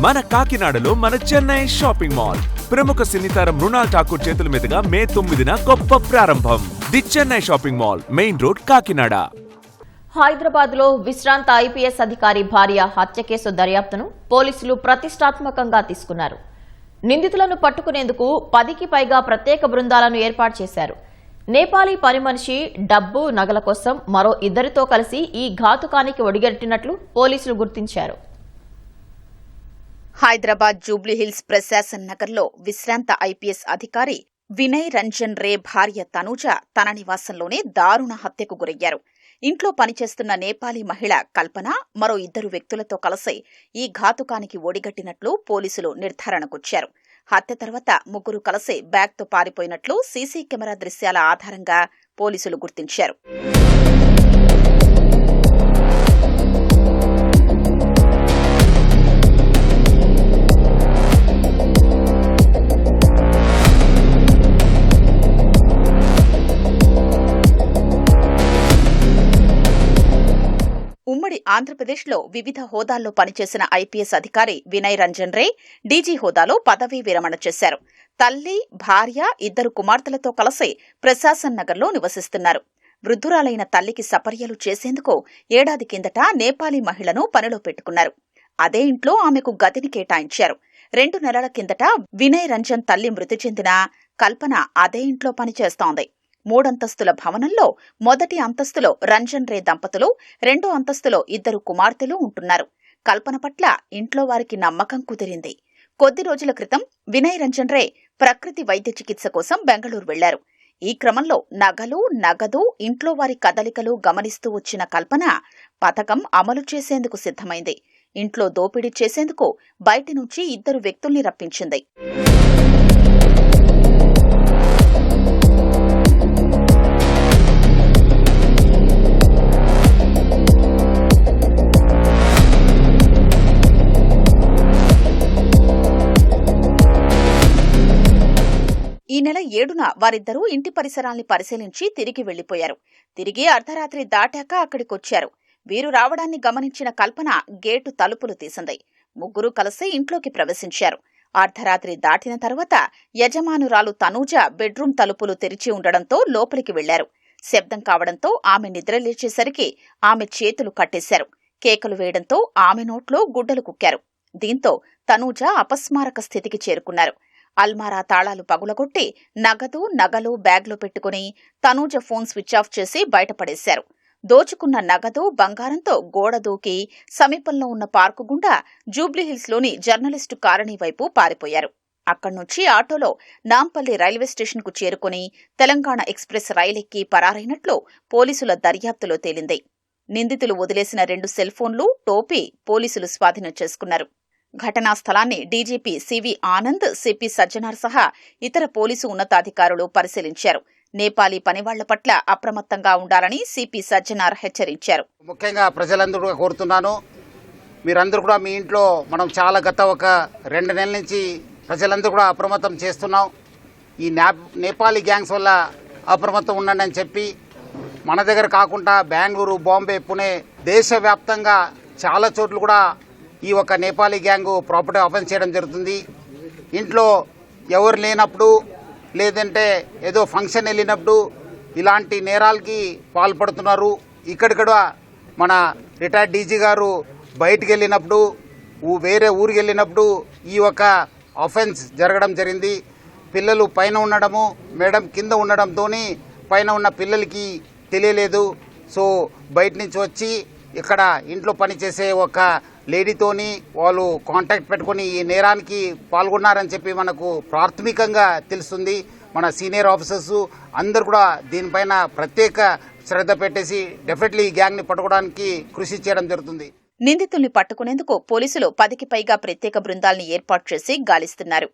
మన కాకినాడలో మన చెన్నై షాపింగ్ మాల్ ప్రముఖ సినీతారం మృణాల్ ఠాకూర్ చేతుల మీదుగా మే 9న గొప్ప ప్రారంభం. The Chennai shopping mall, main road, Kakinada. Hyderabad లో విశ్రాంత ఐపీఎస్ అధికారి భార్య హత్య కేసు దర్యాప్తును పోలీసులు ప్రతిష్టాత్మకంగా తీసుకున్నారు. నిందితులను పట్టుకునేందుకు 10కి పైగా ప్రత్యేక బృందాలను ఏర్పాటు చేశారు. నేపాలీ పని మనిషి డబ్బు, నగల కోసం మరో 2తో కలిసి ఈ ఘాతుకానికి ఒడిగట్టినట్లు పోలీసులు గుర్తించారు. హైదరాబాద్ జూబ్లీహిల్స్ ప్రశాసన్ నగర్లో విశ్రాంత ఐపీఎస్ అధికారి వినయ్ రంజన్ రే భార్య తనూజ తన నివాసంలోనే దారుణ హత్యకు గురయ్యారు. ఇంట్లో పనిచేస్తున్న నేపాలీ మహిళ కల్పన మరో 2 వ్యక్తులతో కలిసి ఈ ఘాతుకానికి ఒడిగట్టినట్లు పోలీసులు నిర్ధారణకొచ్చారు. హత్య తర్వాత 3 కలిసి బ్యాగ్తో పారిపోయినట్లు సీసీ కెమెరా దృశ్యాల ఆధారంగా పోలీసులు గుర్తించారు. ఉమ్మడి ఆంధ్రప్రదేశ్లో వివిధ హోదాల్లో పనిచేసిన ఐపీఎస్ అధికారి వినయ్ రంజన్ రే డీజీ హోదాలో పదవీ విరమణ చేశారు. తల్లి, భార్య, 2 కుమార్తెలతో కలిసి ప్రశాసన్ నగర్లో నివసిస్తున్నారు. వృద్ధురాలైన తల్లికి సపర్యలు చేసేందుకు ఏడాది కిందట నేపాలీ మహిళను పనిలో పెట్టుకున్నారు. అదే ఇంట్లో ఆమెకు గదిని కేటాయించారు. 2 నెలల కిందట వినయ్ రంజన్ తల్లి మృతి చెందిన కల్పన అదే ఇంట్లో పనిచేస్తోంది. 3 అంతస్తుల భవనంలో మొదటి అంతస్తులో రంజన్ రే దంపతులు, 2వ అంతస్తులో 2 కుమార్తెలు ఉంటున్నారు. కల్పన పట్ల ఇంట్లో వారికి నమ్మకం కుదిరింది. కొద్ది రోజుల క్రితం వినయ్ రంజన్ రే ప్రకృతి వైద్య చికిత్స కోసం బెంగళూరు వెళ్లారు. ఈ క్రమంలో నగలు, నగదు, ఇంట్లో వారి కదలికలు గమనిస్తూ వచ్చిన కల్పన పథకం అమలు చేసేందుకు సిద్ధమైంది. ఇంట్లో దోపిడీ చేసేందుకు బయటి నుంచి 2 వ్యక్తుల్ని రప్పించింది. ఈ నెల 7న వారిద్దరూ ఇంటి పరిసరాల్ని పరిశీలించి తిరిగి వెళ్లిపోయారు. తిరిగి అర్ధరాత్రి దాటాక అక్కడికొచ్చారు. వీరు రావడాన్ని గమనించిన కల్పన గేటు తలుపులు తీసింది. 3 కలిసి ఇంట్లోకి ప్రవేశించారు. అర్ధరాత్రి దాటిన తర్వాత యజమానురాలు తనూజ బెడ్రూమ్ తలుపులు తెరిచి ఉండడంతో లోపలికి వెళ్లారు. శబ్దం కావడంతో ఆమె నిద్రలేచేసరికి ఆమె చేతులు కట్టేశారు. కేకలు వేయడంతో ఆమె నోట్లో గుడ్డలు కుక్కారు. దీంతో తనూజ అపస్మారక స్థితికి చేరుకున్నారు. అల్మారా తాళాలు పగులగొట్టి నగదు, నగలు బ్యాగ్లో పెట్టుకుని తనూజ ఫోన్ స్విచ్ ఆఫ్ చేసి బయటపడేశారు. దోచుకున్న నగదు, బంగారంతో గోడ దూకి సమీపంలో ఉన్న పార్కు గుండా జూబ్లీహిల్స్లోని జర్నలిస్టు కాలనీ వైపు పారిపోయారు. అక్కడ్నుంచి ఆటోలో నాంపల్లి రైల్వే స్టేషన్కు చేరుకుని తెలంగాణ ఎక్స్ప్రెస్ రైలెక్కి పరారైనట్లు పోలీసుల దర్యాప్తులో తేలింది. నిందితులు వదిలేసిన 2 సెల్ ఫోన్లు, టోపీ పోలీసులు స్వాధీనం చేసుకున్నారు. ఘటనా స్థలాన్ని DGP CV Anand, CP Sajjanar సహా ఇతర పోలీసు ఉన్నతాధికారులు పరిశీలించారు. నేపాలీ పనివాళ్ల పట్ల అప్రమత్తంగా ఉండాలని సిపి సజ్జనార్ హెచ్చరించారు. ముఖ్యంగా ప్రజలందరూ కోరుతున్నాను, మీరందరూ కూడా మీ ఇంట్లో మనం చాలా గత ఒక 2 నెలల నుంచి ప్రజలందరూ కూడా అప్రమత్తం చేస్తున్నాం. ఈ నేపాలీ గ్యాంగ్స్ వల్ల అప్రమత్తం ఉండండి అని చెప్పి మన దగ్గర కాకుండా బెంగళూరు, బాంబే, పుణే దేశవ్యాప్తంగా చాలా చోట్ల కూడా ఈ ఒక నేపాలీ గ్యాంగు ప్రాపర్టీ ఆఫెన్స్ చేయడం జరుగుతుంది. ఇంట్లో ఎవరు లేనప్పుడు, లేదంటే ఏదో ఫంక్షన్ వెళ్ళినప్పుడు ఇలాంటి నేరాలకి పాల్పడుతున్నారు. ఇక్కడిక్కడ మన రిటైర్డ్ డీజీ గారు బయటికి వెళ్ళినప్పుడు, వేరే ఊరికి వెళ్ళినప్పుడు ఈ ఒక ఆఫెన్స్ జరగడం జరిగింది. పిల్లలు పైన ఉండడము, మేడం కింద ఉండడంతో పైన ఉన్న పిల్లలకి తెలియలేదు. సో బయట నుంచి వచ్చి ఇక్కడ ఇంట్లో పనిచేసే ఒక లేడీతోని వాళ్ళు కాంటాక్ట్ పెట్టుకుని ఈ నేరానికి పాల్గొన్నారని చెప్పి మనకు ప్రాథమికంగా తెలుస్తుంది. మన సీనియర్ ఆఫీసర్స్ అందరు కూడా దీనిపైన ప్రత్యేక శ్రద్ధ పెట్టేసి డెఫినెట్లీ ఈ గ్యాంగ్ ని పట్టుకోవడానికి కృషి చేయడం జరుగుతుంది. నిందితుల్ని పట్టుకునేందుకు పోలీసులు 10కి పైగా ప్రత్యేక బృందాల్ని ఏర్పాటు చేసి గాలిస్తున్నారు.